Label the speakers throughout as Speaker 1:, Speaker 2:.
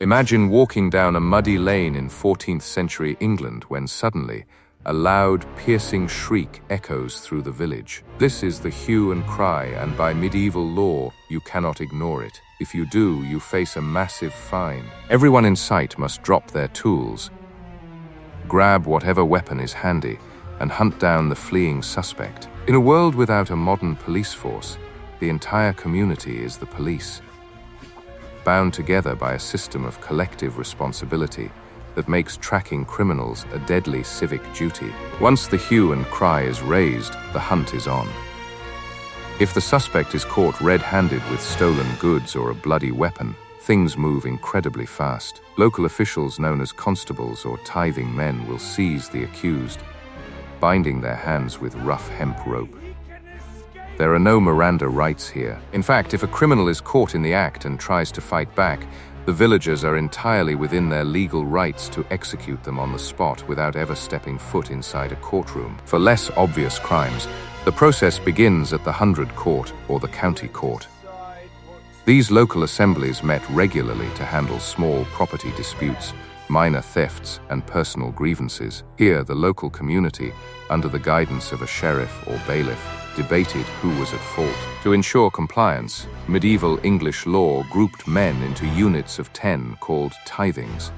Speaker 1: Imagine walking down a muddy lane in 14th century England when suddenly a loud, piercing shriek echoes through the village. This is the hue and cry, and by medieval law, you cannot ignore it. If you do, you face a massive fine. Everyone in sight must drop their tools, grab whatever weapon is handy, and hunt down the fleeing suspect. In a world without a modern police force, the entire community is the police, bound together by a system of collective responsibility that makes tracking criminals a deadly civic duty. Once the hue and cry is raised, the hunt is on. If the suspect is caught red-handed with stolen goods or a bloody weapon, things move incredibly fast. Local officials known as constables or tithing men will seize the accused, binding their hands with rough hemp rope. There are no Miranda rights here. In fact, if a criminal is caught in the act and tries to fight back, the villagers are entirely within their legal rights to execute them on the spot without ever stepping foot inside a courtroom. For less obvious crimes, the process begins at the 100 Court or the County Court. These local assemblies met regularly to handle small property disputes, minor thefts, and personal grievances. Here, the local community, under the guidance of a sheriff or bailiff, debated who was at fault. To ensure compliance, medieval English law grouped men into units of 10 called tithings.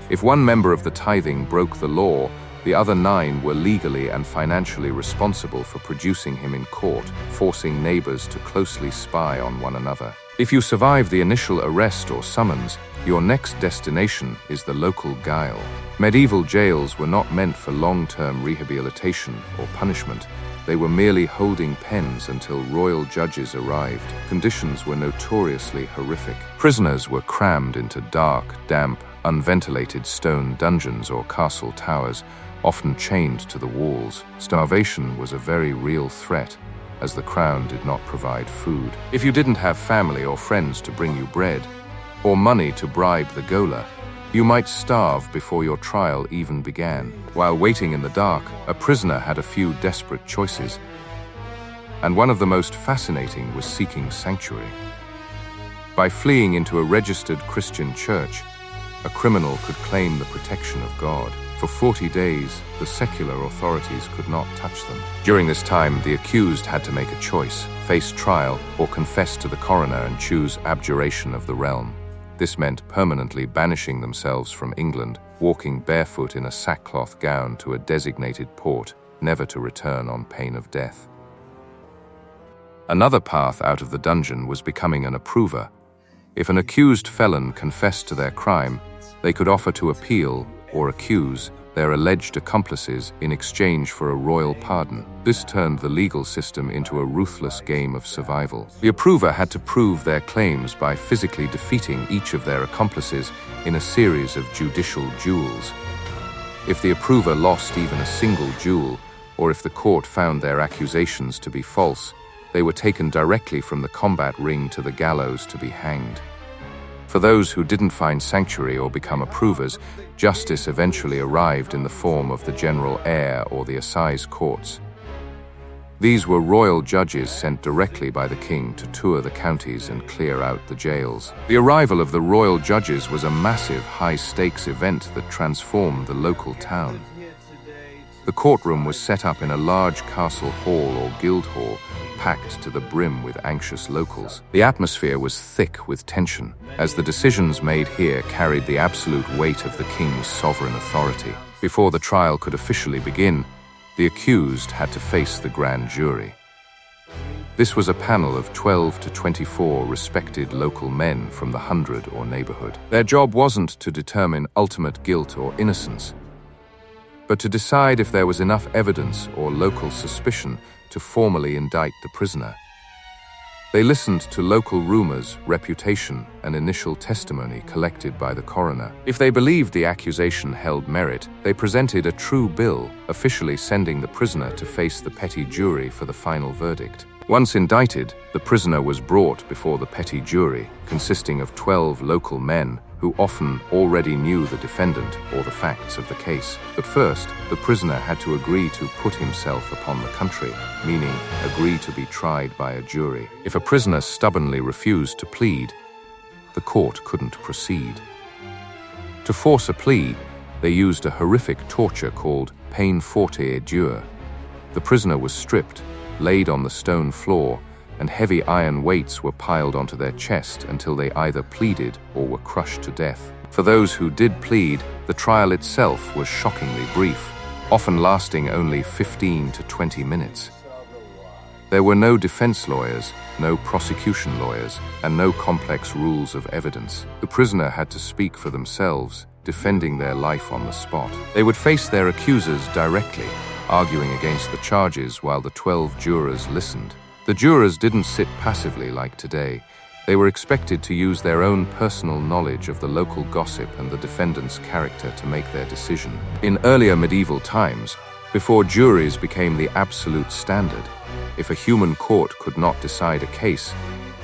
Speaker 1: If one member of the tithing broke the law, the other 9 were legally and financially responsible for producing him in court, forcing neighbors to closely spy on one another. If you survive the initial arrest or summons, your next destination is the local gaol. Medieval jails were not meant for long-term rehabilitation or punishment. They were merely holding pens until royal judges arrived. Conditions were notoriously horrific. Prisoners were crammed into dark, damp, unventilated stone dungeons or castle towers, often chained to the walls. Starvation was a very real threat, as the crown did not provide food. If you didn't have family or friends to bring you bread, or money to bribe the gaoler, you might starve before your trial even began. While waiting in the dark, a prisoner had a few desperate choices, and one of the most fascinating was seeking sanctuary. By fleeing into a registered Christian church, a criminal could claim the protection of God. For 40 days, the secular authorities could not touch them. During this time, the accused had to make a choice: face trial or confess to the coroner and choose abjuration of the realm. This meant permanently banishing themselves from England, walking barefoot in a sackcloth gown to a designated port, never to return on pain of death. Another path out of the dungeon was becoming an approver. If an accused felon confessed to their crime, they could offer to appeal or accuse their alleged accomplices in exchange for a royal pardon. This turned the legal system into a ruthless game of survival. The approver had to prove their claims by physically defeating each of their accomplices in a series of judicial duels. If the approver lost even a single duel, or if the court found their accusations to be false, they were taken directly from the combat ring to the gallows to be hanged. For those who didn't find sanctuary or become approvers, justice eventually arrived in the form of the general eyre or the assize courts. These were royal judges sent directly by the king to tour the counties and clear out the jails. The arrival of the royal judges was a massive, high-stakes event that transformed the local town. The courtroom was set up in a large castle hall or guild hall, packed to the brim with anxious locals. The atmosphere was thick with tension, as the decisions made here carried the absolute weight of the king's sovereign authority. Before the trial could officially begin, the accused had to face the grand jury. This was a panel of 12 to 24 respected local men from the 100 or neighborhood. Their job wasn't to determine ultimate guilt or innocence, but to decide if there was enough evidence or local suspicion to formally indict the prisoner. They listened to local rumors, reputation, and initial testimony collected by the coroner. If they believed the accusation held merit, they presented a true bill, officially sending the prisoner to face the petty jury for the final verdict. Once indicted, the prisoner was brought before the petty jury, consisting of 12 local men who often already knew the defendant or the facts of the case. But first, the prisoner had to agree to put himself upon the country, meaning agree to be tried by a jury. If a prisoner stubbornly refused to plead, the court couldn't proceed. To force a plea, they used a horrific torture called peine forte et dure. The prisoner was stripped, laid on the stone floor, and heavy iron weights were piled onto their chest until they either pleaded or were crushed to death. For those who did plead, the trial itself was shockingly brief, often lasting only 15 to 20 minutes. There were no defense lawyers, no prosecution lawyers, and no complex rules of evidence. The prisoner had to speak for themselves, defending their life on the spot. They would face their accusers directly, arguing against the charges while the 12 jurors listened. The jurors didn't sit passively like today. They were expected to use their own personal knowledge of the local gossip and the defendant's character to make their decision. In earlier medieval times, before juries became the absolute standard, if a human court could not decide a case,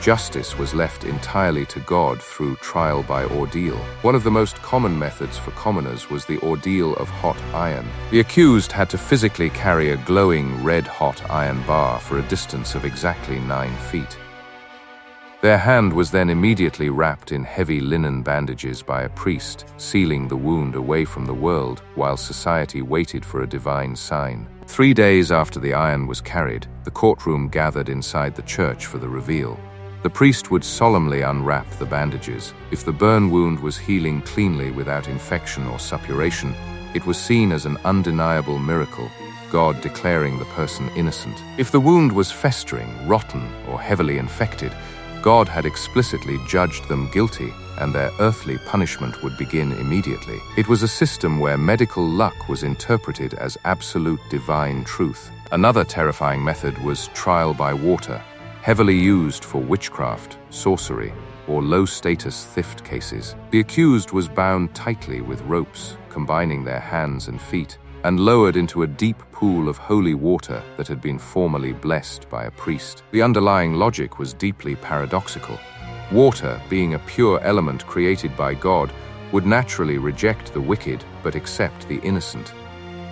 Speaker 1: justice was left entirely to God through trial by ordeal. One of the most common methods for commoners was the ordeal of hot iron. The accused had to physically carry a glowing red-hot iron bar for a distance of exactly 9 feet. Their hand was then immediately wrapped in heavy linen bandages by a priest, sealing the wound away from the world while society waited for a divine sign. 3 days after the iron was carried, the courtroom gathered inside the church for the reveal. The priest would solemnly unwrap the bandages. If the burn wound was healing cleanly without infection or suppuration, it was seen as an undeniable miracle, God declaring the person innocent. If the wound was festering, rotten, or heavily infected, God had explicitly judged them guilty, and their earthly punishment would begin immediately. It was a system where medical luck was interpreted as absolute divine truth. Another terrifying method was trial by water, heavily used for witchcraft, sorcery, or low-status theft cases. The accused was bound tightly with ropes, combining their hands and feet, and lowered into a deep pool of holy water that had been formally blessed by a priest. The underlying logic was deeply paradoxical. Water, being a pure element created by God, would naturally reject the wicked but accept the innocent.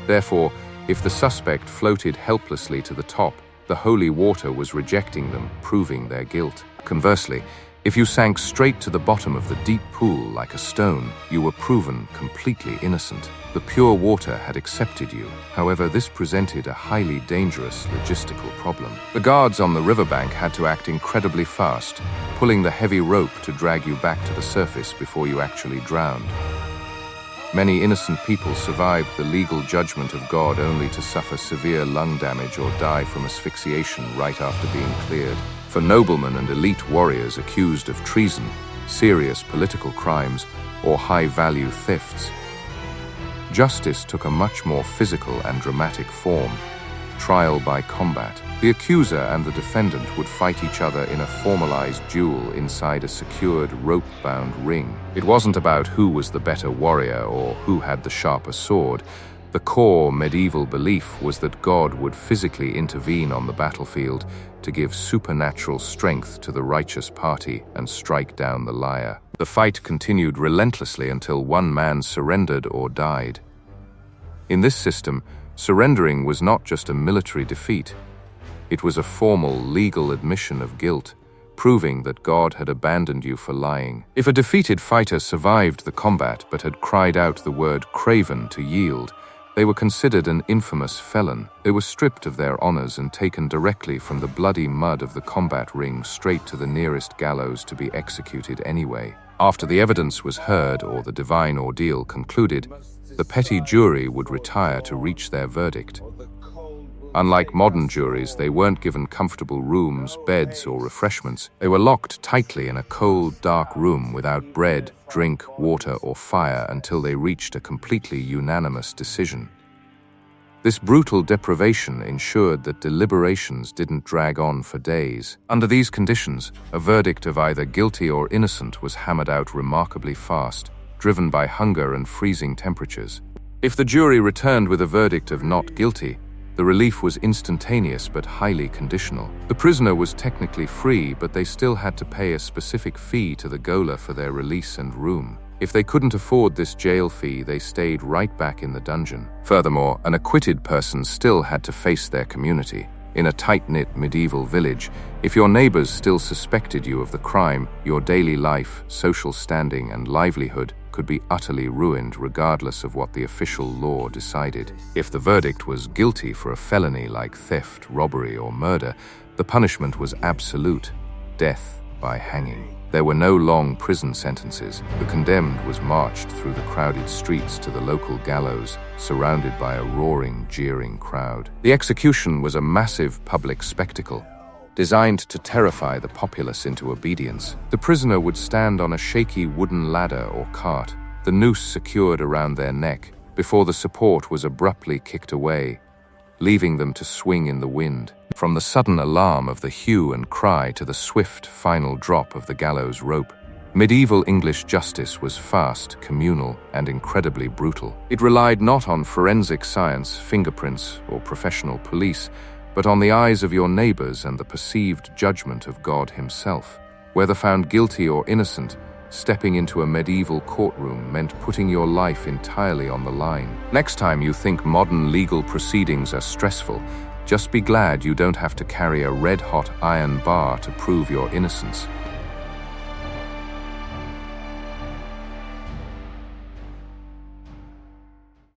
Speaker 1: Therefore, if the suspect floated helplessly to the top, the holy water was rejecting them, proving their guilt. Conversely, if you sank straight to the bottom of the deep pool like a stone, you were proven completely innocent. The pure water had accepted you. However, this presented a highly dangerous logistical problem. The guards on the riverbank had to act incredibly fast, pulling the heavy rope to drag you back to the surface before you actually drowned. Many innocent people survived the legal judgment of God only to suffer severe lung damage or die from asphyxiation right after being cleared. For noblemen and elite warriors accused of treason, serious political crimes, or high-value thefts, justice took a much more physical and dramatic form: trial by combat. The accuser and the defendant would fight each other in a formalized duel inside a secured, rope-bound ring. It wasn't about who was the better warrior or who had the sharper sword. The core medieval belief was that God would physically intervene on the battlefield to give supernatural strength to the righteous party and strike down the liar. The fight continued relentlessly until one man surrendered or died. In this system, surrendering was not just a military defeat. It was a formal, legal admission of guilt, proving that God had abandoned you for lying. If a defeated fighter survived the combat but had cried out the word craven to yield, they were considered an infamous felon. They were stripped of their honors and taken directly from the bloody mud of the combat ring straight to the nearest gallows to be executed anyway. After the evidence was heard or the divine ordeal concluded, the petty jury would retire to reach their verdict. Unlike modern juries, they weren't given comfortable rooms, beds, or refreshments. They were locked tightly in a cold, dark room without bread, drink, water, or fire until they reached a completely unanimous decision. This brutal deprivation ensured that deliberations didn't drag on for days. Under these conditions, a verdict of either guilty or innocent was hammered out remarkably fast, driven by hunger and freezing temperatures. If the jury returned with a verdict of not guilty, the relief was instantaneous but highly conditional. The prisoner was technically free, but they still had to pay a specific fee to the gaoler for their release and room. If they couldn't afford this jail fee, they stayed right back in the dungeon. Furthermore, an acquitted person still had to face their community. In a tight-knit medieval village, if your neighbors still suspected you of the crime, your daily life, social standing, and livelihood could be utterly ruined regardless of what the official law decided. If the verdict was guilty for a felony like theft, robbery, or murder, the punishment was absolute: death by hanging. There were no long prison sentences. The condemned was marched through the crowded streets to the local gallows, surrounded by a roaring, jeering crowd. The execution was a massive public spectacle, designed to terrify the populace into obedience. The prisoner would stand on a shaky wooden ladder or cart, the noose secured around their neck, before the support was abruptly kicked away, leaving them to swing in the wind. From the sudden alarm of the hue and cry to the swift final drop of the gallows rope, medieval English justice was fast, communal, and incredibly brutal. It relied not on forensic science, fingerprints, or professional police, but on the eyes of your neighbors and the perceived judgment of God himself. Whether found guilty or innocent, stepping into a medieval courtroom meant putting your life entirely on the line. Next time you think modern legal proceedings are stressful, just be glad you don't have to carry a red-hot iron bar to prove your innocence.